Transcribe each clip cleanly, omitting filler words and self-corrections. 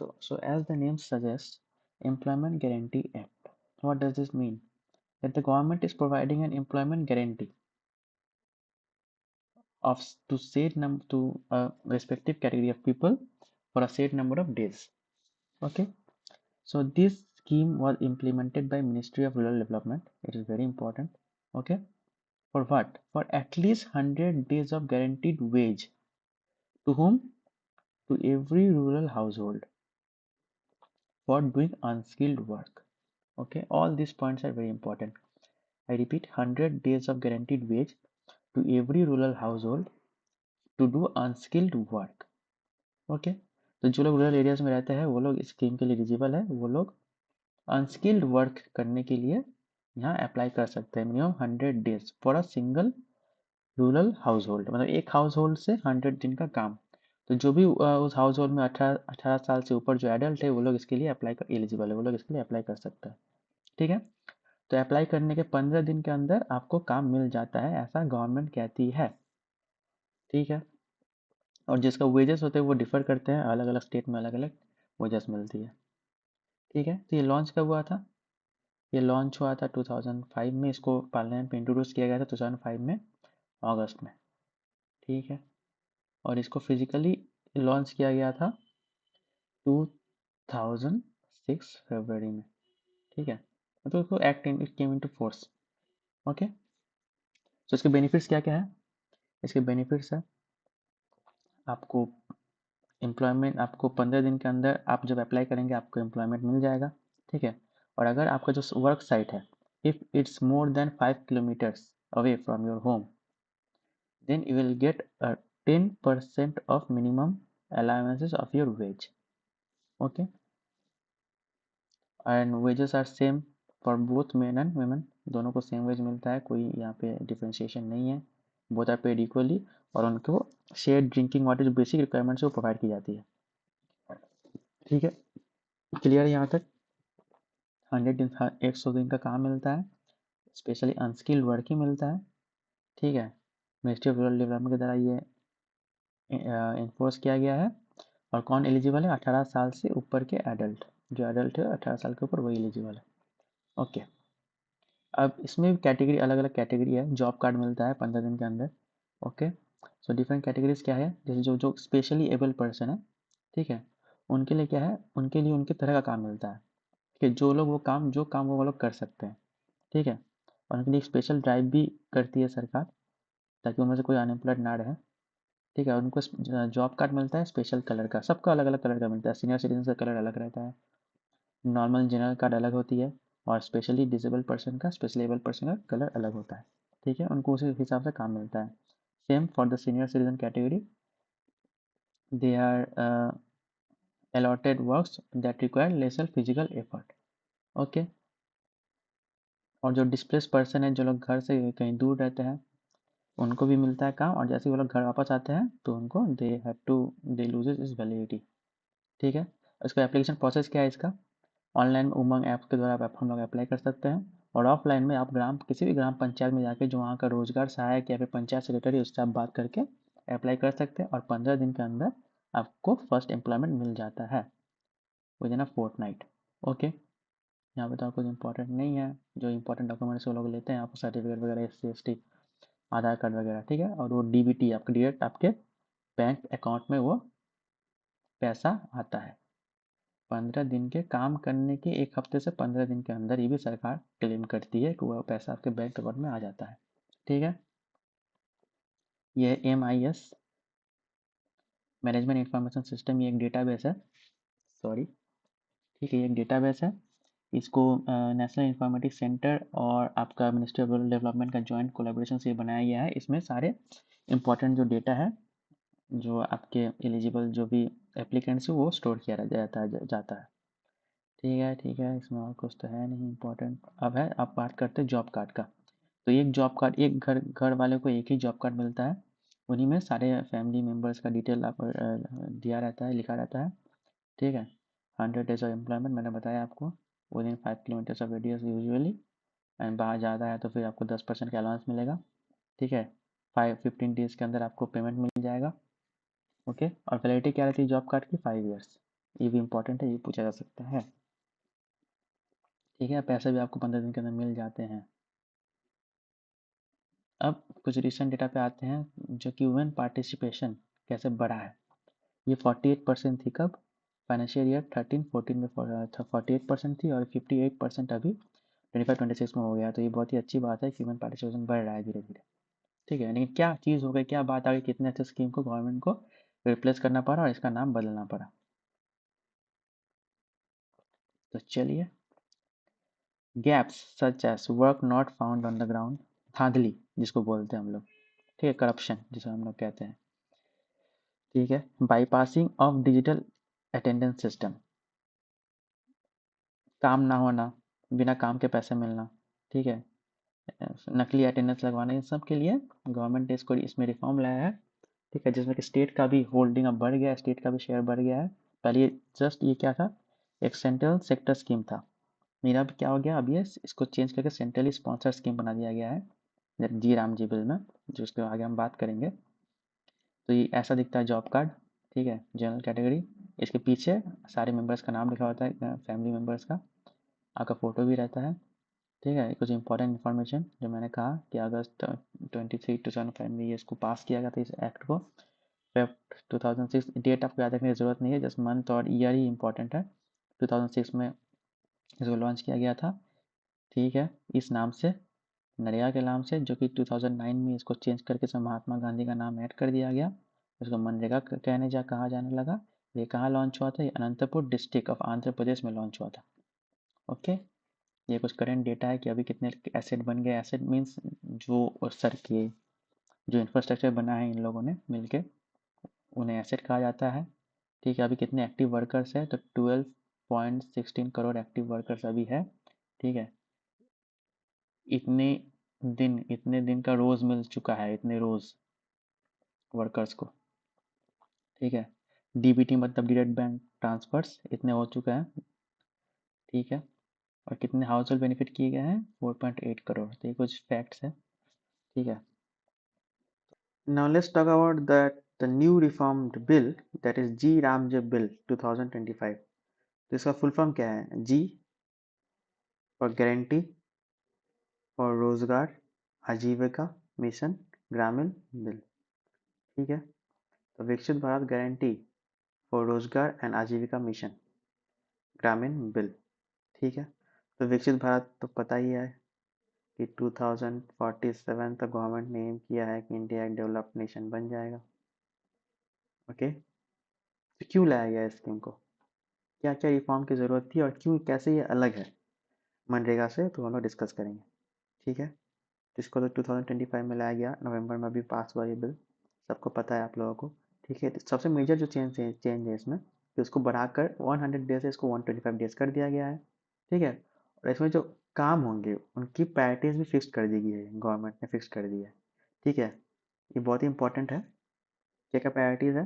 So as the name suggests, Employment Guarantee Act. What does this mean? That the government is providing an employment guarantee of to a respective category of people for a set number of days. Okay. So this scheme was implemented by Ministry of Rural Development. It is very important. Okay. For what? For at least 100 days of guaranteed wage. To whom? To every rural household for doing unskilled work. Okay, all these points are very important. I repeat, 100 days of guaranteed wage to every rural household to do unskilled work. Okay, तो जो लोग rural areas में रहते हैं वो लोग इस scheme के लिए एलिजिबल है, वो लोग अनस्किल्ड वर्क करने के लिए यहाँ अप्लाई कर सकते हैं। Minimum 100 days for a single rural house hold, मतलब एक हाउस होल्ड से 100 दिन का काम। तो जो भी उस हाउस होल्ड में 18 साल से ऊपर जो एडल्ट है वो लोग इसके लिए अप्लाई कर एलिजिबल है, वो लोग इसके लिए अप्लाई कर सकते हैं। ठीक है, तो अप्लाई करने के 15 दिन के अंदर आपको काम मिल जाता है, ऐसा गवर्नमेंट कहती है। ठीक है, और जिसका वेजेस होते हैं वो डिफर करते हैं, अलग अलग स्टेट में अलग अलग वेजेस मिलती है। ठीक है, तो ये लॉन्च कब हुआ था? ये लॉन्च हुआ था 2005 में, इसको पार्लियामेंट में इंट्रोड्यूस किया गया था 2005 में अगस्त में। ठीक है, और इसको फिजिकली लॉन्च किया गया था 2006 फरवरी में। ठीक है, तो इसको act it came into force. Okay, तो इसके बेनिफिट्स क्या क्या है? इसके बेनिफिट्स है, आपको एम्प्लॉयमेंट, आपको 15 दिन के अंदर आप जब अप्लाई करेंगे आपको एम्प्लॉयमेंट मिल जाएगा। ठीक है, और अगर आपका जो वर्क साइट है, if it's more than 5 kilometres away from your home, then you will get a 10% of minimum allowances of your wage. Okay, and wages are same for both men and women, दोनों को same veg मिलता है, कोई यहाँ पे differentiation नहीं है, both are paid equally, और उनको शेयर ड्रिंकिंग वाटर जो बेसिक रिक्वायरमेंट्स है वो प्रोवाइड की जाती है। ठीक है, क्लियर है यहाँ तक? 100 दिन 100 दिन का काम मिलता है, स्पेशली अनस्किल्ड वर्क ही मिलता है। ठीक है, मिनिस्ट्री ऑफ रूरल डेवलपमेंट के द्वारा ये इन्फोर्स किया गया है। और कौन एलिजिबल है? 18 साल से ऊपर के एडल्ट, जो एडल्ट है 18 साल के ऊपर वही एलिजिबल है। ओके, अब इसमें कैटेगरी, अलग अलग कैटेगरी है। जॉब कार्ड मिलता है 15 दिन के अंदर। ओके, सो डिफरेंट कैटेगरीज क्या है? जैसे जो जो स्पेशली एबल पर्सन है, ठीक है, उनके लिए क्या है, उनके लिए उनके तरह का काम मिलता है कि जो लोग जो काम वो लोग कर सकते हैं। ठीक है, और उनके लिए स्पेशल ड्राइव भी करती है सरकार, ताकि उनमें से कोई अनएम्प्लॉयड ना रहे। ठीक है, और उनको जॉब कार्ड मिलता है स्पेशल कलर का, सबका अलग अलग कलर का मिलता है। सीनियर सिटीजन का कलर अलग रहता है, नॉर्मल जनरल कार्ड अलग होती है, और स्पेशली डिसेबल पर्सन का, स्पेशली एबल पर्सन का कलर अलग होता है। ठीक है, उनको उसी हिसाब से काम मिलता है। Same for the senior citizen category, they are allotted works that require lesser physical effort. Okay, और जो डिस्प्लेस पर्सन है, जो लोग घर से कहीं दूर रहते हैं, उनको भी मिलता है काम, और जैसे ही वो लोग घर वापस आते हैं तो उनको दे लूजेज इस वैलिडिटी। ठीक है, इसका एप्लीकेशन प्रोसेस क्या है? इसका ऑनलाइन उमंग ऐप के द्वारा आप हम लोग अप्लाई कर सकते हैं, और ऑफलाइन में आप किसी भी ग्राम पंचायत में जाके जो वहाँ का रोजगार सहायक या फिर पंचायत सेक्रेटरी, उससे आप बात करके अप्लाई कर सकते हैं, और 15 दिन के अंदर आपको फर्स्ट एम्प्लॉयमेंट मिल जाता है within a fortnight. Okay, यहाँ पे तो आपको इम्पोर्टेंट नहीं है, जो इम्पोर्टेंट डॉक्यूमेंट्स वो लोग लेते हैं, आपको सर्टिफिकेट वगैरह, SC ST आधार कार्ड वगैरह। ठीक है, और वो DBT आपके डायरेक्ट आपके बैंक अकाउंट में वो पैसा आता है 15 दिन के काम करने के 1 हफ्ते से 15 दिन के अंदर। ये भी सरकार क्लेम करती है कि वह पैसा आपके बैंक अकाउंट में आ जाता है। ठीक है, ये MIS मैनेजमेंट इंफॉर्मेशन सिस्टम, ये एक डेटाबेस है, सॉरी। ठीक है, ये एक डेटाबेस है, इसको नेशनल इंफॉर्मेटिक्स सेंटर और आपका मिनिस्ट्री ऑफ रूरल डेवलपमेंट का जॉइंट कोलैबोरेशन से बनाया गया है। इसमें सारे इंपॉर्टेंट जो डेटा है, जो आपके एलिजिबल जो भी एप्लीकेंट्स है, वो स्टोर किया जाता है। ठीक है, ठीक है, इसमें और कुछ तो है नहीं इम्पोर्टेंट। अब बात करते हैं जॉब कार्ड का। तो एक जॉब कार्ड, एक घर घर वाले को एक ही जॉब कार्ड मिलता है, उन्हीं में सारे फैमिली मेम्बर्स का डिटेल आप दिया रहता है, लिखा रहता है। ठीक है, 100 डेज ऑफ एम्प्लॉयमेंट मैंने बताया आपको, with in 5 kilometres of radius usually, and बाहर ज़्यादा है तो फिर आपको 10% का अलाउंस मिलेगा। ठीक है, 15 डेज़ के अंदर आपको पेमेंट मिल जाएगा। ओके, और वैलिडिटी क्या रहती है जॉब कार्ड की? 5 ईयर्स। ये भी इम्पोर्टेंट है, ये पूछा जा सकता है। ठीक है, पैसे भी आपको 15 दिन के अंदर मिल जाते हैं। अब कुछ रिसेंट डेटा पे आते हैं जो कि वुमेन पार्टिसिपेशन कैसे बढ़ा है। ये 48% थी कब, फाइनेंशियल ईयर 13-14 में 48% थी और 58% अभी 25-26 में हो गया। तो ये बहुत ही अच्छी बात है कि वुमेन पार्टिसिपेशन बढ़ रहा है धीरे धीरे। ठीक है, लेकिन क्या चीज़ हो गई, क्या बात आ गई, कितने अच्छे स्कीम को गवर्नमेंट को रिप्लेस करना पड़ा और इसका नाम बदलना पड़ा। तो चलिए, gaps such as work not found on the ground, धांधली जिसको बोलते हैं हम लोग, ठीक है, करप्शन जिसे हम लोग कहते हैं। ठीक है, bypassing of digital attendance system, काम ना होना, बिना काम के पैसे मिलना, ठीक है, नकली अटेंडेंस लगवाना, इन सब के लिए गवर्नमेंट ने इसको इसमें रिफॉर्म लाया है। ठीक है, जिसमें कि स्टेट का भी होल्डिंग अब बढ़ गया है, स्टेट का भी शेयर बढ़ गया है। पहले जस्ट ये क्या था, एक सेंट्रल सेक्टर स्कीम था, मेरा अब क्या हो गया, अब ये इसको चेंज करके सेंट्रली स्पॉन्सर स्कीम बना दिया गया है जी राम जी बिल में, जो उसके आगे हम बात करेंगे। तो ये ऐसा दिखता है जॉब कार्ड, ठीक है, जनरल कैटेगरी, इसके पीछे सारे मेंबर्स का नाम लिखा होता है, फैमिली मेंबर्स का, आपका फ़ोटो भी रहता है। ठीक है, कुछ इंपॉर्टेंट इन्फॉर्मेशन जो मैंने कहा कि अगस्त 23-2005 में ये इसको पास किया गया था, इस एक्ट को। फेब 2006, डेट आपको याद रखने की ज़रूरत नहीं है, जस्ट मंथ और ईयर ही इंपॉर्टेंट है। 2006 में इसको लॉन्च किया गया था। ठीक है, इस नाम से, नरेगा के नाम से, जो कि 2009 में इसको चेंज करके से महात्मा गांधी का नाम ऐड कर दिया गया, इसको मनरेगा कहने कहा जाने लगा। ये कहाँ लॉन्च हुआ था, ये अनंतपुर डिस्ट्रिक्ट ऑफ आंध्र प्रदेश में लॉन्च हुआ था। ओके, ये कुछ करंट डेटा है कि अभी कितने एसेट बन गए। एसेट मीन्स जो सर के जो इंफ्रास्ट्रक्चर बना है इन लोगों ने मिलके, उन्हें एसेट कहा जाता है। ठीक है, अभी कितने एक्टिव वर्कर्स है, तो 12.16 करोड़ एक्टिव वर्कर्स अभी है। ठीक है, इतने इतने दिन का रोज मिल चुका है, इतने रोज वर्कर्स को। ठीक है, डीबीटी मतलब डायरेक्ट बैंक ट्रांसफर्स इतने हो चुके हैं। ठीक है, और कितने हाउस होल्ड बेनिफिट किए गए हैं, 4.8 करोड़। तो ये कुछ फैक्ट्स है। ठीक है, now let's talk about the new reformed bill, that is G Ramji Bill 2025। तो इसका फुल फॉर्म क्या है, जी फॉर गारंटी फॉर रोजगार आजीविका मिशन ग्रामीण बिल। ठीक है, तो विकसित भारत गारंटी फॉर रोजगार एंड आजीविका मिशन ग्रामीण बिल। ठीक है, तो विकसित भारत तो पता ही है कि 2047 तक गवर्नमेंट ने एम किया है कि इंडिया एक डेवलप्ड नेशन बन जाएगा। ओके, तो क्यों लाया गया इस स्कीम को, क्या क्या रिफॉर्म की ज़रूरत थी और क्यों, कैसे ये अलग है मनरेगा से, तो हम लोग डिस्कस करेंगे। ठीक है, तो इसको तो 2025 में लाया गया, नवंबर में अभी पास हुआ ये बिल, सबको पता है आप लोगों को। ठीक है, तो सबसे मेजर जो चेंज है इसमें कि उसको बढ़ाकर 100 डेज से इसको 125 डेज कर दिया गया है। ठीक है, और इसमें जो काम होंगे उनकी प्रायोरिटीज भी फिक्स कर दी गई है, गवर्नमेंट ने फिक्स कर दी है। ठीक है, ये बहुत ही इंपॉर्टेंट है। क्या क्या प्रायोरिटीज़ है,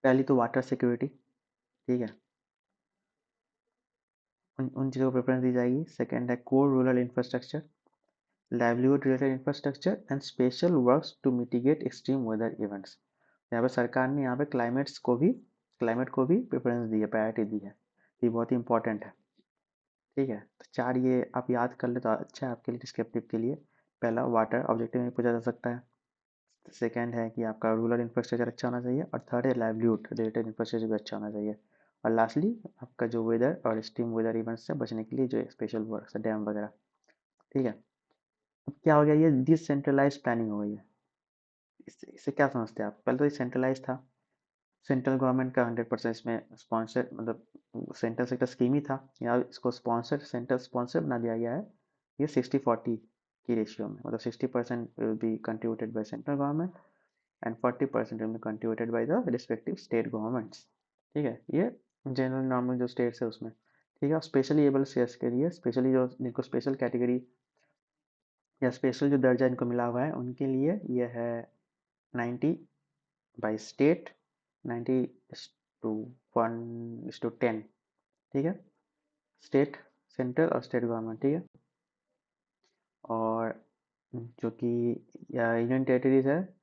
पहली तो वाटर सिक्योरिटी। ठीक है, उन चीज़ों को प्रेफरेंस दी जाएगी। सेकेंड है core rural infrastructure, livelihood related infrastructure and special works to mitigate extreme weather events. यहाँ पे सरकार ने यहाँ पे क्लाइमेट को भी प्रेफरेंस दी है, प्रायोरिटी दी है। ये बहुत ही इंपॉर्टेंट है। ठीक है, तो चार ये आप याद कर ले तो अच्छा है आपके लिए, डिस्क्रिप्टिव के लिए। पहला वाटर, ऑब्जेक्टिव में पूछा जा सकता है। सेकेंड है कि आपका रूरल इंफ्रास्ट्रक्चर अच्छा होना चाहिए, और थर्ड है लाइवलीहुड रिलेटेड इंफ्रास्ट्रक्चर भी अच्छा होना चाहिए। और लास्टली आपका जो वेदर और एक्सट्रीम वेदर इवेंट्स से बचने के लिए जो स्पेशल वर्क्स है, डैम वगैरह। ठीक है, अब क्या हो गया, ये डिसेंट्रलाइज प्लानिंग हो गई है। इससे क्या समझते हैं आप, पहले तो ये सेंट्रलाइज था, सेंट्रल गवर्नमेंट का 100% इसमें स्पॉन्सर, मतलब सेंट्रल सेक्टर स्कीम ही था, या इसको सेंट्रल स्पॉन्सर बना दिया गया है। ये 60-40 की रेशियो में, मतलब 60% will be contributed by central government and 40% will be contributed by the respective state governments. ठीक है, ये जनरल नॉर्मल जो स्टेट्स है उसमें। ठीक है, स्पेशली एबल शेयर्स के लिए, स्पेशली जो जिनको स्पेशल कैटेगरी या स्पेशल जो दर्जा इनको मिला हुआ है उनके लिए ये है 90 बाई स्टेट, 90:1:10। ठीक है, स्टेट, सेंट्रल और स्टेट गवर्नमेंट। ठीक है, और जो कि यूनियन टेरिटरीज है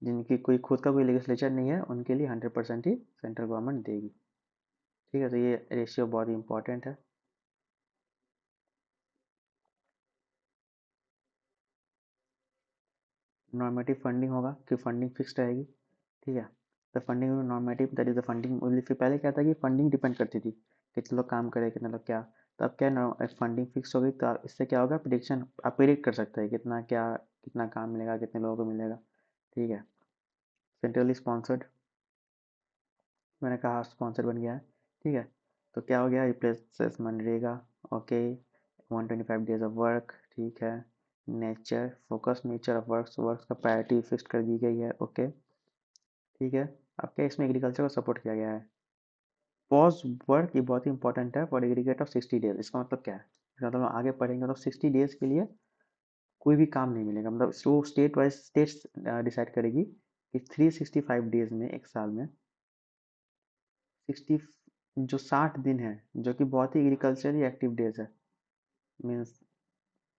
जिनकी कोई खुद का कोई लेजिस्लेचर नहीं है, उनके लिए 100% ही सेंट्रल गवर्नमेंट देगी। ठीक है, तो ये रेशियो बहुत ही इंपॉर्टेंट है। नॉर्मेटिव फंडिंग होगा कि फंडिंग फिक्स रहेगी। ठीक है, तो funding normative that is the funding, फिर पहले क्या था कि फंडिंग डिपेंड करती थी कितने लोग काम करे कितने लोग क्या। तो अब क्या फंडिंग फिक्स हो गई, तो इससे क्या होगा, प्रिडिक्शन आप प्रिडिक्ट कर सकते हैं कितना क्या कितना काम मिलेगा कितने लोगों को मिलेगा। ठीक है, सेंट्रली स्पॉन्सर्ड, मैंने कहा स्पॉन्सर बन गया है। ठीक है, तो क्या हो गया, replaces MNREGA. Okay, 125 days of work. ठीक है, nature focus, nature of work, work का प्रायोरिटी फिक्स कर दी गई है। ओके, ठीक है। अब क्या इसमें एग्रीकल्चर को सपोर्ट किया गया है। पॉज वर्क ये बहुत ही इंपॉर्टेंट है फॉर एग्रीगेट ऑफ 60 डेज। इसका मतलब क्या है, इसका मतलब हम आगे पढ़ेंगे तो 60 डेज के लिए कोई भी काम नहीं मिलेगा, मतलब वो स्टेट वाइज स्टेट्स डिसाइड करेगी कि 365 डेज में एक साल में 60 जो 60 दिन है जो कि बहुत ही एग्रीकल्चरली एक्टिव डेज है, मीन्स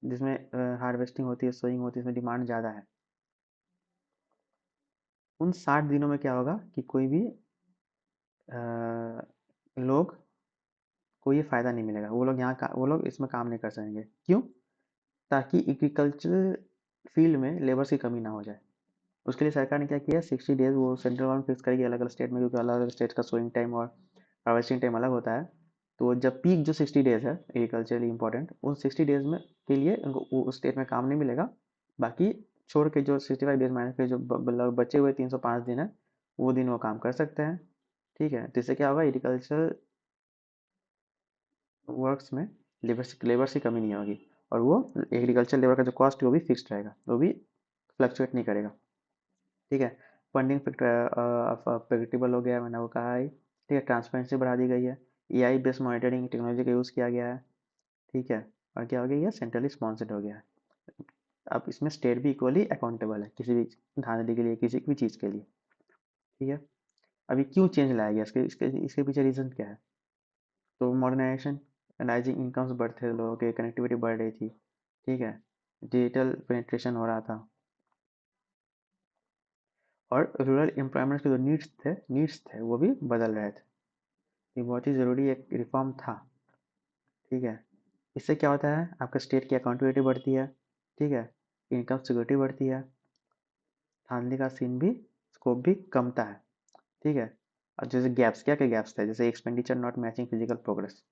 जिसमें हार्वेस्टिंग होती है सोइंग होती है, इसमें डिमांड ज़्यादा है। उन 60 दिनों में क्या होगा कि कोई भी लोग को ये फ़ायदा नहीं मिलेगा, वो लोग वो लोग इसमें काम नहीं कर सकेंगे। क्यों? ताकि एग्रीकल्चर फील्ड में लेबर्स की कमी ना हो जाए। उसके लिए सरकार ने क्या किया, 60 डेज वो सेंट्रल गवर्नमेंट फिक्स करेगी अलग अलग स्टेट में, क्योंकि अलग अलग स्टेट का सोइंग टाइम और हार्वेस्टिंग टाइम अलग होता है। तो जब पीक जो 60 डेज है एग्रीकल्चरली इंपॉर्टेंट, उन 60 डेज में के लिए उनको उस स्टेट में काम नहीं मिलेगा। बाकी छोड़ के जो 65 डेज माइनस के जो बचे हुए 305 दिन है, वो दिन वो काम कर सकते हैं। ठीक है, तो इससे क्या होगा, एग्रीकल्चर वर्क्स में लेबर की कमी नहीं होगी, और वो एग्रीकल्चर लेबर का जो कॉस्ट है वो भी फिक्स्ड रहेगा, वो भी फ्लक्चुएट नहीं करेगा। ठीक है, फंडिंग प्रेडिक्टेबल हो गया, मैंने वो कहा है। ठीक है, ट्रांसपेरेंसी बढ़ा दी गई है, एआई बेस्ड मॉनिटरिंग टेक्नोलॉजी का यूज़ किया गया है। ठीक है, और क्या हो गया, ये सेंट्रली स्पॉन्सर्ड हो गया है। अब इसमें स्टेट भी इक्वली अकाउंटेबल है किसी भी धांधली के लिए, किसी भी चीज़ के लिए। ठीक है, अभी क्यों चेंज लाया गया, इसके इसके इसके पीछे रीज़न क्या है। तो मॉडर्नाइजेशन, राइजिंग इनकम्स बढ़ते लोगों के, कनेक्टिविटी बढ़ रही थी। ठीक है, डिजिटल पेनिट्रेशन हो रहा था, और रूरल एम्प्लॉयमेंट के जो नीड्स थे वो भी बदल रहे थे। ये बहुत ही ज़रूरी एक रिफॉर्म था। ठीक है, इससे क्या होता है, आपका स्टेट की अकाउंटेबिलिटी बढ़ती है। ठीक है, इनकम सिक्योरिटी बढ़ती है, धांधली का सीन भी स्कोप भी कमता है। ठीक है, और जैसे गैप्स, क्या क्या गैप्स थे, जैसे expenditure not matching physical progress,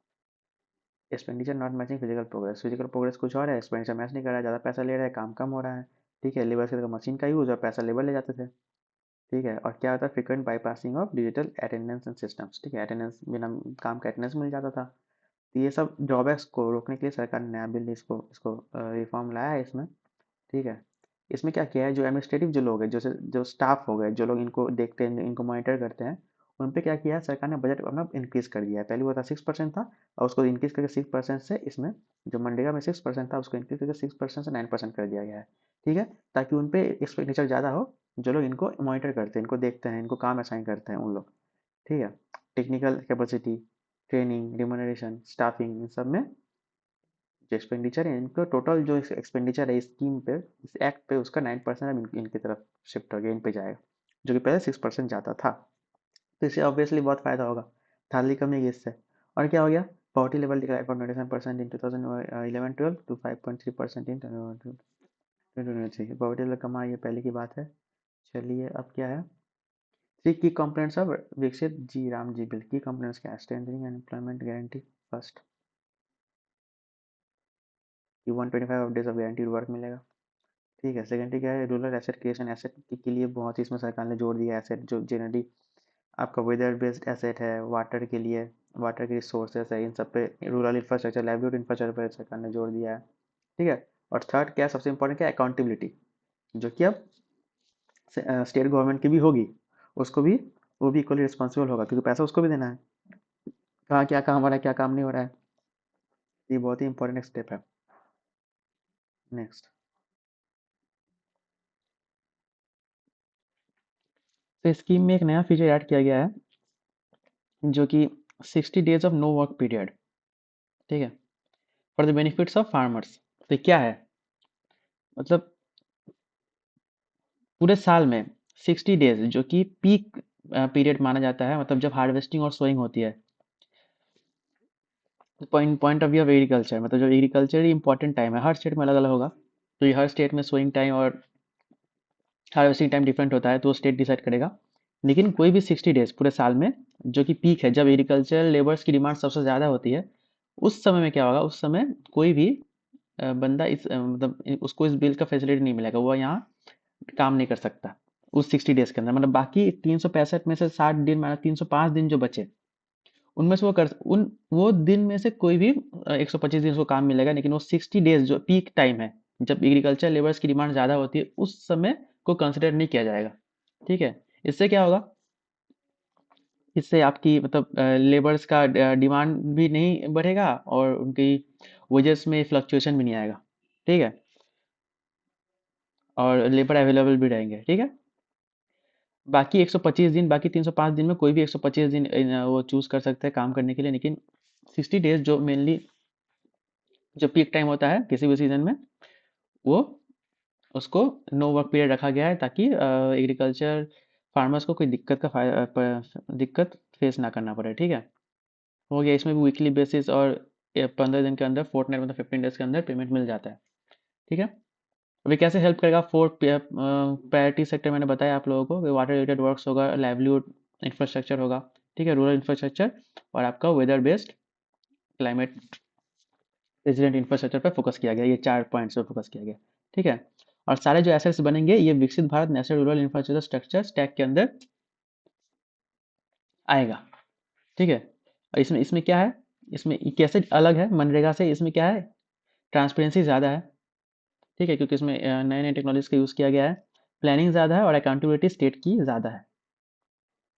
expenditure not matching physical progress कुछ और है, एक्सपेंडिचर मैच नहीं कर रहा है, ज़्यादा पैसा ले रहा है, काम कम हो रहा है। ठीक है, लेबर से मशीन का यूज़ और पैसा लेबर ले जाते थे। ठीक है, और क्या होता है, frequent bypassing of digital attendance and systems. ठीक है, अटेंडेंस बिना काम का अटेंडेंस मिल जाता था। तो ये सब ड्रॉबैक्स को रोकने के लिए सरकार ने नया बिल इसको इसको रिफॉर्म लाया है इसमें। ठीक है, इसमें क्या किया है, जो एडमिनिस्ट्रेटिव जो लोग हैं, जैसे जो स्टाफ हो गए, जो लोग इनको देखते हैं इनको मॉनिटर करते हैं, उन पे क्या किया है सरकार ने, बजट अपना इंक्रीज कर दिया है। पहले वो था 6% था, और उसको इंक्रीज करके 6% से इसमें जो मनरेगा में 6% था उसको इंक्रीज करके 6% से 9% कर दिया गया है। ठीक है, ताकि उन पे एक्सपेंडिचर ज़्यादा हो, जो लोग इनको मॉनिटर करते हैं, इनको देखते हैं, इनको काम असाइन करते हैं उन लोग। ठीक है, technical capacity, training, remuneration, staffing, इन सब में जो एक्सपेंडिचर है, इनको टोटल जो एक्सपेंडिचर है इस स्कीम पे, इस एक्ट पे, उसका 9% अब इनकी तरफ शिफ्ट हो गया, इन पे जाएगा, जो कि पहले 6% जाता था। तो इससे ऑब्वियसली बहुत फायदा होगा, थाली कमेगी इससे। और क्या हो गया, poverty level decline from 27% in 2011-12 to 5.3% in 2023। Poverty level कमा, ये पहले की बात है। चलिए, अब क्या है, थ्री की कंपोनेंट्स ऑफ विकसित जी राम जी बिल। की कंपोनेंट्स क्या है, स्ट्रेंथनिंग एम्प्लॉयमेंट गारंटी फर्स्ट, कि 125 डेज ऑफ गारंटीड वर्क मिलेगा। ठीक है, सेकेंडरी क्या है, रूरल एसेट क्रिएशन, एसेट के लिए बहुत ही इसमें सरकार ने जोड़ दिया, एसेट जो जनरली आपका वेदर बेस्ड एसेट है, वाटर के लिए, वाटर के रिसोर्सेस है, इन सब पे रूरल इंफ्रास्ट्रक्चर, लाइवलीहुड इंफ्रास्ट्रक्चर पर सरकार ने जोड़ दिया है। ठीक है, और थर्ड क्या, सबसे इंपॉर्टेंट क्या, अकाउंटेबिलिटी, जो कि अब स्टेट गवर्नमेंट की भी होगी, उसको भी, वो भी इक्वली रिस्पॉन्सिबल होगा, क्योंकि पैसा उसको भी देना है, कहाँ क्या काम हो रहा है क्या काम नहीं हो रहा है। ये बहुत ही इंपॉर्टेंट स्टेप है। नेक्स्ट, तो स्कीम में एक नया फीचर ऐड किया गया है, जो कि 60 days of no work period. ठीक है, for the benefits of farmers. तो क्या है, मतलब पूरे साल में 60 डेज जो कि पीक पीरियड माना जाता है, मतलब जब हार्वेस्टिंग और सोइंग होती है, point of view of agriculture, मतलब जो एग्रीकल्चर इंपॉर्टेंट टाइम है हर स्टेट में अलग अलग होगा, तो ये हर स्टेट में सोइंग टाइम और हार्वेस्टिंग टाइम डिफरेंट होता है, तो स्टेट डिसाइड करेगा। लेकिन कोई भी 60 डेज पूरे साल में, जो कि पीक है जब एग्रीकल्चर लेबर्स की डिमांड सबसे ज़्यादा होती है, उस समय में क्या होगा, उस समय कोई भी बंदा मतलब उसको इस बिल का फैसिलिटी नहीं मिलेगा, वो यहाँ काम नहीं कर सकता उस 60 डेज के अंदर। मतलब बाकी 365 में से 60 दिन, मतलब 305 दिन जो बचे, उनमें से वो दिन में से कोई भी 125 दिन उसको काम मिलेगा, लेकिन वो 60 डेज जो पीक टाइम है जब एग्रीकल्चर लेबर्स की डिमांड ज़्यादा होती है, उस समय को कंसिडर नहीं किया जाएगा। ठीक है। इससे क्या होगा, इससे आपकी मतलब लेबर्स का डिमांड भी नहीं बढ़ेगा और उनकी वेजेस में फ्लक्चुएशन भी नहीं आएगा। ठीक है। और लेबर अवेलेबल भी रहेंगे। ठीक है। बाकी 125 दिन, बाकी 305 दिन में कोई भी 125 दिन वो चूज कर सकते हैं काम करने के लिए, लेकिन 60 डेज जो मेनली जो पीक टाइम होता है किसी भी सीजन में, वो उसको नो वर्क पीरियड रखा गया है, ताकि एग्रीकल्चर फार्मर्स को कोई दिक्कत फेस ना करना पड़े। ठीक है। हो गया। इसमें भी वीकली बेसिस और 15 दिन के अंदर, फोर्टनाइट मतलब 15 डेज के अंदर पेमेंट मिल जाता है। ठीक है। अभी कैसे हेल्प करेगा, 4 प्रायोरिटी सेक्टर मैंने बताया आप लोगों को, वाटर रिलेटेड वर्क्स होगा, लाइवलीहुड इंफ्रास्ट्रक्चर होगा। ठीक है, रूरल इंफ्रास्ट्रक्चर, और आपका weather based climate resident infrastructure पर फोकस किया गया, ये 4 पॉइंट्स पर फोकस किया गया। ठीक है। और सारे जो एसेट्स बनेंगे ये विकसित Bharat national rural infrastructure structure stack के अंदर आएगा। ठीक है। और इसमें इसमें क्या है, इसमें ये कैसे अलग है मनरेगा से, इसमें क्या है, ट्रांसपेरेंसी ज़्यादा है। ठीक है, क्योंकि इसमें नए नए टेक्नोलॉजीज का यूज़ किया गया है, प्लानिंग ज़्यादा है और अकाउंटेबिलिटी स्टेट की ज़्यादा है।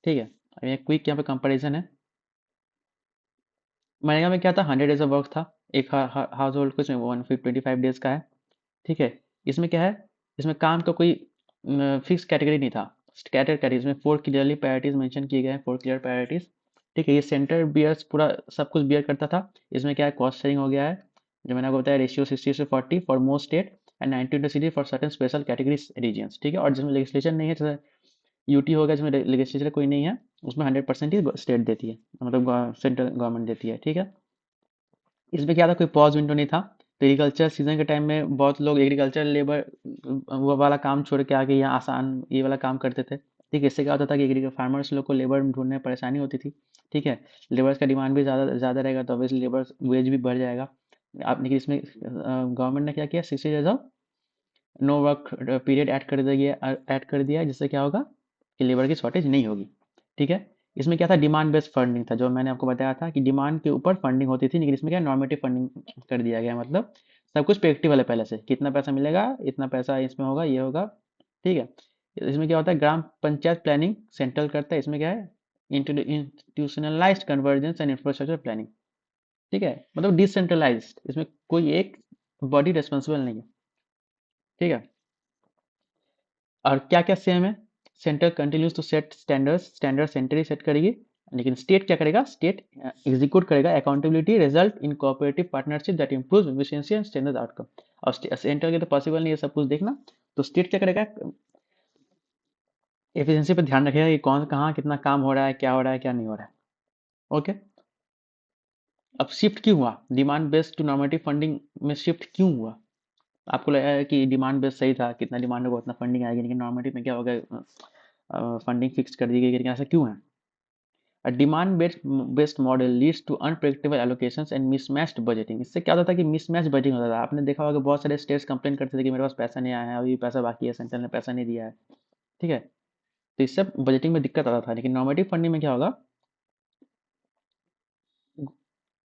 ठीक है। अब एक क्विक यहाँ पे कंपैरिजन है। मनरेगा में क्या था, 100 डेज ऑफ वर्क था एक हाउस होल्ड को, इसमें 125 डेज का है। ठीक है। इसमें क्या है, इसमें काम का कोई फिक्स कैटेगरी नहीं था, स्कैटर कैटेगरी, इसमें 4 क्लियरली प्रायोरिटीज मेंशन किए गए हैं, 4 क्लियर प्रायोरिटीज। ठीक है। ये सेंटर बियर्स पूरा सब कुछ बियर करता था। इसमें क्या है, कॉस्ट शेयरिंग हो गया है, जो मैंने आपको बताया, ratio 60:40 for most state and 90:60 for certain special categories regions. ठीक है। और जिसमें लेजिस्लेशन नहीं है, जैसे यूटी हो गया, जिसमें लेजिस्लेचर कोई नहीं है, उसमें 100% ही स्टेट देती है, मतलब सेंट्रल गवर्नमेंट देती है। ठीक है। इसमें क्या था, कोई पॉज विंडो नहीं था, तो एग्रीकल्चर सीजन के टाइम में बहुत लोग एग्रीकल्चर लेबर वो वाला काम छोड़ के आके यहाँ आसान ये वाला काम करते थे। ठीक है। इससे क्या होता था कि एग्रीकल्चर फार्मर्स लोग को लेबर ढूंढने में परेशानी होती थी। ठीक है। लेबर्स का डिमांड भी ज़्यादा ज़्यादा रहेगा, तो ऑब्वियसली लेबर वेज भी बढ़ जाएगा। आप लेकिन इसमें गवर्नमेंट ने क्या किया, 60 days of no work period add कर दिया, जिससे क्या होगा कि लेबर की शॉर्टेज नहीं होगी। ठीक है। इसमें क्या था, डिमांड बेस्ड फंडिंग था, जो मैंने आपको बताया था कि डिमांड के ऊपर फंडिंग होती थी, लेकिन इसमें क्या नॉर्मेटिव फंडिंग कर दिया गया, मतलब सब कुछ प्रेडिक्टेबल है पहले से, कितना पैसा मिलेगा, इतना पैसा इसमें होगा, ये होगा। ठीक है। इसमें क्या होता है, ग्राम पंचायत प्लानिंग सेंट्रल करता है, इसमें क्या है, institutionalised convergence and infrastructure planning. ठीक है, मतलब डिसेंट्रलाइज्ड, इसमें कोई एक बॉडी रेस्पॉन्सिबल नहीं है। ठीक है। और क्या क्या सेम है, centre continues to set standard centre ही सेट करेगी, लेकिन स्टेट क्या करेगा, स्टेट एग्जीक्यूट करेगा, accountability result in cooperative partnership that improves efficiency and standard outcome. और सेंटर के तो पॉसिबल नहीं है सब कुछ देखना, तो स्टेट क्या करेगा, एफिशिएंसी पर ध्यान रखेगा कि कौन कहाँ कितना काम हो रहा है, क्या हो रहा है, क्या नहीं हो रहा है। ओके। अब शिफ्ट क्यों हुआ, demand based to normative funding में शिफ्ट क्यों हुआ, आपको लगा है कि डिमांड बेस्ड सही था, कितना डिमांड होगा उतना फंडिंग आएगी, लेकिन नॉर्मेटिव में क्या होगा, फंडिंग फिक्स कर दी गई, लेकिन ऐसा क्यों है। A demand based model leads to unpredictable allocations and mismatched budgeting। इससे क्या होता था कि मिसमैच बजटिंग होता था, आपने देखा होगा बहुत सारे स्टेट्स कंप्लेन करते थे कि मेरे पास पैसा नहीं आया है, अभी पैसा बाकी है, सेंट्रल ने पैसा नहीं दिया है। ठीक है। तो इससे बजटिंग में दिक्कत आता था, लेकिन नॉर्मेटिव फंडिंग में क्या होगा,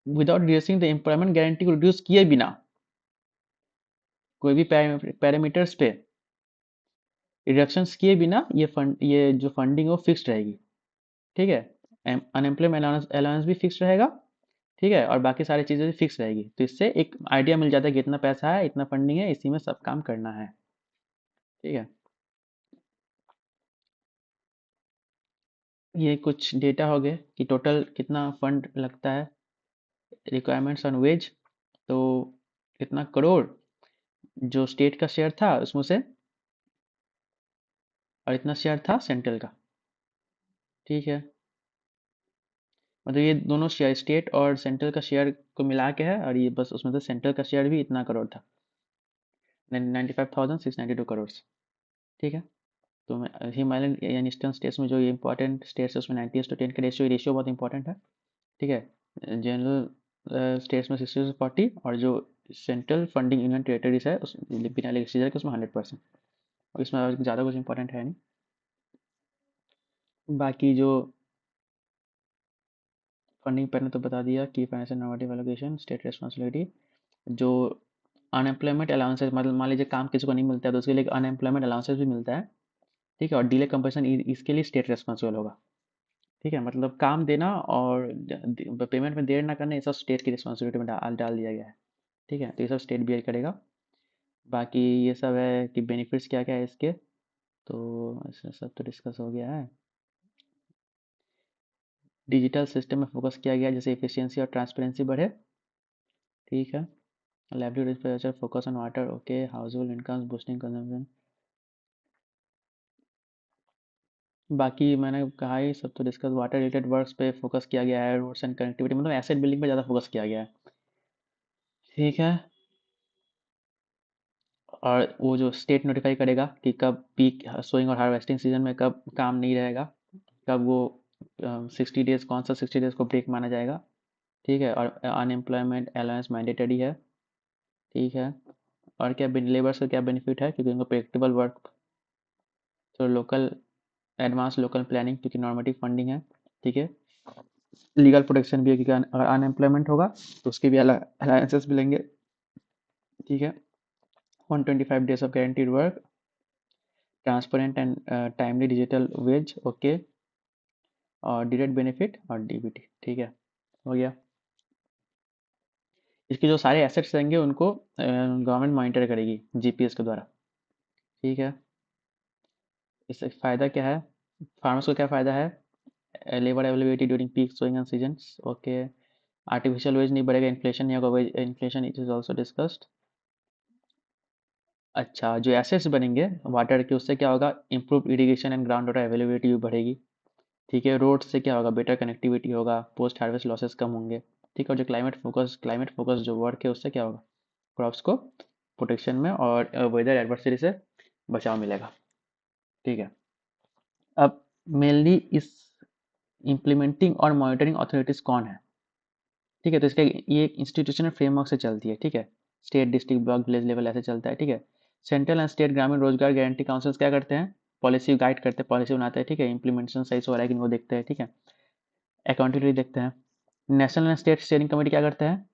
without reducing the employment guarantee को रिड्यूस किए बिना, कोई भी पैरामीटर्स पे रिडक्शंस किए बिना, ये जो फंडिंग है वो फिक्स रहेगी। ठीक है। अनएम्प्लॉयमेंट अलाउंस भी फिक्स रहेगा। ठीक है। और बाकी सारी चीज़ें भी फिक्स रहेगी, तो इससे एक आइडिया मिल जाता है कि इतना पैसा है, इतना फंडिंग है, इसी में सब काम करना है। ठीक है। ये कुछ डेटा हो गए कि टोटल कितना फंड लगता है, रिक्वायरमेंट्स ऑन वेज, तो इतना करोड़ जो स्टेट का शेयर था उसमें से, और इतना शेयर था सेंट्रल का। ठीक है। मतलब ये दोनों शेयर स्टेट और सेंट्रल का शेयर को मिला के है, और ये बस उसमें से सेंट्रल का शेयर भी इतना करोड़ था, 95,692 करोड़। ठीक है। तो हिमालयन यानी ईस्टर्न स्टेट्स में जो ये इंपॉर्टेंट स्टेट्स है उसमें 90:10 का रेशियो बहुत इंपॉर्टेंट है। ठीक है। जनरल स्टेट्स में 60:40, और जो सेंट्रल फंडिंग यूनियन टेरेटरीज है उस बिना लेजिस्लेचर के उसमें 100%। और इसमें और ज़्यादा कुछ इंपॉर्टेंट है नहीं। बाकी जो फंडिंग पैटर्न तो बता दिया कि financial normative allocation, state responsibility, जो अनएम्प्लॉयमेंट अलाउंसेस, मतलब मान लीजिए काम किसी को नहीं मिलता है तो उसके लिए अनएम्प्लॉयमेंट अलाउंसेस भी मिलता है। ठीक है। और डिले कंपनसेशन इसके लिए स्टेट रिस्पॉन्सिबल होगा। ठीक है। मतलब काम देना और पेमेंट में देर ना करना, ये सब स्टेट की रिस्पॉन्सिबिलिटी में डाल डाल दिया गया है। ठीक है। तो ये सब स्टेट बियर करेगा। बाकी ये सब है कि बेनिफिट्स क्या क्या है इसके, तो ऐसा सब तो डिस्कस हो गया है। डिजिटल सिस्टम में फोकस किया गया है, जैसे एफिशिएंसी और ट्रांसपेरेंसी बढ़े। ठीक है। Livelihood expenditure focus on water, okay, house hold incomes boosting consumption. बाकी मैंने कहा ही सब तो डिस्कस, वाटर रिलेटेड वर्क्स पे फोकस किया गया है, रोड्स एंड कनेक्टिविटी, मतलब एसेट बिल्डिंग पे ज़्यादा फोकस किया गया है। ठीक है। और वो जो स्टेट नोटिफाई करेगा कि कब पीक सोइंग और हार्वेस्टिंग सीजन में कब काम नहीं रहेगा, कब वो 60 डेज, कौन सा 60 डेज को ब्रेक माना जाएगा। ठीक है। और अनएम्प्लॉयमेंट अलाउंस मैंडेटरी है। ठीक है। और क्या लेबर्स का क्या बेनिफिट है, क्योंकि उनको प्रेडिक्टेबल वर्क, तो लोकल एडवांस लोकल प्लानिंग, क्योंकि नॉर्मेटिव फंडिंग है। ठीक है। लीगल प्रोटेक्शन भी है, क्योंकि अगर अनएम्प्लॉयमेंट होगा तो उसके भी अलायंसेस मिलेंगे। ठीक है। 125 days of guaranteed work, transparent and timely digital wage, okay, और डायरेक्ट बेनिफिट और डीबीटी। ठीक है। हो गया। इसके जो सारे एसेट्स रहेंगे उनको गवर्नमेंट मॉनिटर करेगी जीपीएस के द्वारा। ठीक है। इससे फ़ायदा क्या है, फार्मर्स को क्या फ़ायदा है, labour availability during peak sowing and seasons, okay, artificial wage नहीं बढ़ेगा, इन्फ्लेशन नहीं होगा, wage inflation it is also discussed. अच्छा, जो एसेट्स बनेंगे वाटर के, उससे क्या होगा, improve irrigation and ground water availability भी बढ़ेगी। ठीक है। रोड से क्या होगा, बेटर कनेक्टिविटी होगा, पोस्ट हार्वेस्ट लॉसेस कम होंगे। ठीक है। और जो क्लाइमेट फोकस जो वर्क है उससे क्या होगा, क्रॉप्स को प्रोटेक्शन में और वेदर एडवर्सरी से बचाव मिलेगा। ठीक है। अब मेनली इस इम्प्लीमेंटिंग और मॉनिटरिंग अथॉरिटीज़ कौन है। ठीक है। तो इसका ये इंस्टीट्यूशनल फ्रेमवर्क से चलती है। ठीक है। State, district, block, village level ऐसे चलता है। ठीक है। सेंट्रल एंड स्टेट ग्रामीण रोजगार गारंटी काउंसिल्स क्या करते हैं, पॉलिसी गाइड करते हैं, पॉलिसी बनाते हैं। ठीक है। इंप्लीमेंटेशन सही से हो रहा है कि नहीं वो देखते हैं। ठीक है। अकाउंटेबिलिटी देखते हैं। National and state steering committee क्या करते हैं,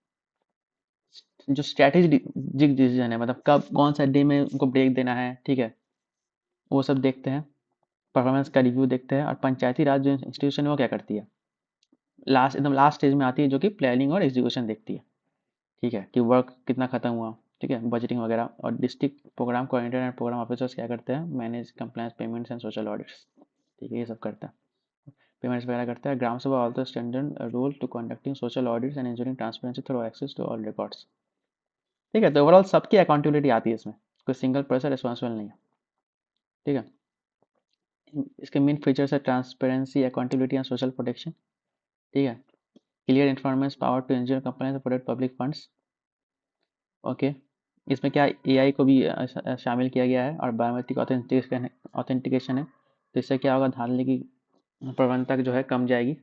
जो स्ट्रैटेजिक डिसीजन है, मतलब कब कौन सा डे में उनको ब्रेक देना है। ठीक है। वो सब देखते हैं। परफॉर्मेंस का रिव्यू देखते हैं। और पंचायती राज जो इंस्टीट्यूशन है वो क्या करती है, एकदम लास्ट स्टेज में आती है, जो कि प्लानिंग और एग्जीक्यूशन देखती है। ठीक है। कि वर्क कितना खत्म हुआ। ठीक है। बजटिंग वगैरह। और district programme coordinator and programme officers क्या करते हैं, manage compliance, payments and social audits. ठीक है। ये सब करते हैं, पेमेंट्स वगैरह करता है। Gram sabha also standard role to conducting social audits and ensuring transparency through access to all records. ठीक है। तो ओवरऑल सबकी अकाउंटेबिलिटी आती है इसमें, कोई सिंगल पर्सन रिस्पॉन्सिबल नहीं है। ठीक है। इसके मेन फीचर्स है transparency, accountability and social protection. ठीक है। Clear information, power to ensure compliance, protect public funds. Okay. इसमें क्या एआई को भी शामिल किया गया है, और बायोमेट्रिक ऑथेंटिकेशन है। तो इससे क्या होगा, धांधली की प्रवणता जो है कम जाएगी।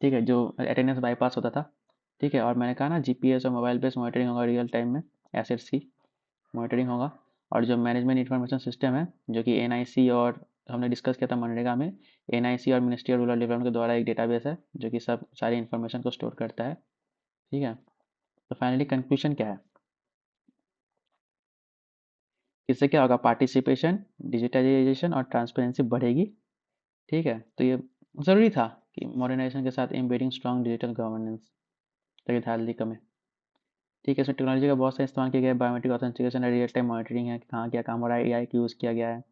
ठीक है। जो अटेंडेंस बाईपास होता था। ठीक है। और मैंने कहा ना, जीपीएस और मोबाइल बेस्ड मॉनिटरिंग होगा, रियल टाइम में एसेट्स की मॉनिटरिंग होगा। और जो मैनेजमेंट इंफॉर्मेशन सिस्टम है, जो कि एनआईसी और हमने डिस्कस किया था मनरेगा में, एनआईसी और मिनिस्ट्री ऑफ रूरल डेवलपमेंट के द्वारा एक डेटाबेस है जो कि सब सारी इन्फॉर्मेशन को स्टोर करता है। ठीक है। तो फाइनली कंक्लूजन क्या है, इससे क्या होगा, पार्टिसिपेशन, डिजिटलाइजेशन और ट्रांसपेरेंसी बढ़ेगी। ठीक है। तो ये ज़रूरी था कि मॉडर्नाइजेशन के साथ एम्बेडिंग स्ट्रॉन्ग डिजिटल गवर्नेंस, ताकि धांधली कम है। ठीक है। इसमें टेक्नोलॉजी का बहुत सा इस्तेमाल किया गया है, बायोमेट्रिक ऑथेंटिकेशन है, रियल टाइम मॉनिटरिंग है, कहाँ क्या काम हो रहा है, एआई का यूज़ किया गया है,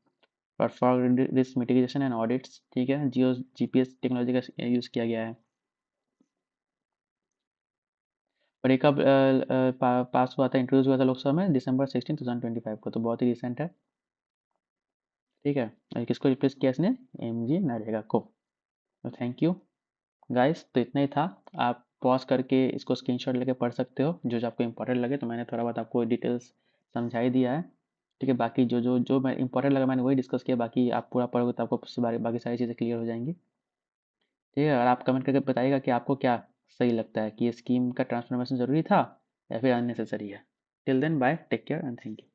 और for risk mitigation and audits. ठीक है। जीपीएस टेक्नोलॉजी का यूज़ किया गया है। और एक कब पास हुआ था, इंट्रोड्यूस हुआ था लोकसभा में December 16, 2025 को, तो बहुत ही रिसेंट है। ठीक है। और किसको रिप्लेस किया इसने, एम जी नरेगा को। तो थैंक यू। गाइस तो इतना ही था। आप पॉज करके इसको स्क्रीनशॉट लेके पढ़ सकते हो, जो जो आपको इंपॉर्टेंट लगे। तो मैंने थोड़ा बहुत आपको डिटेल्स समझा ही दिया है, ठीक है। बाकी जो जो जो मैं इंपॉर्टेंट लगा मैंने वही डिस्कस किया, बाकी आप पूरा पढ़ोगे तो आपको बाकी सारी चीज़ें क्लियर हो जाएंगी, ठीक है। और आप कमेंट करके बताइएगा कि आपको क्या सही लगता है, कि ये स्कीम का ट्रांसफॉर्मेशन ज़रूरी था या फिर अननेसेसरी है। Till then bye, take care and thank you.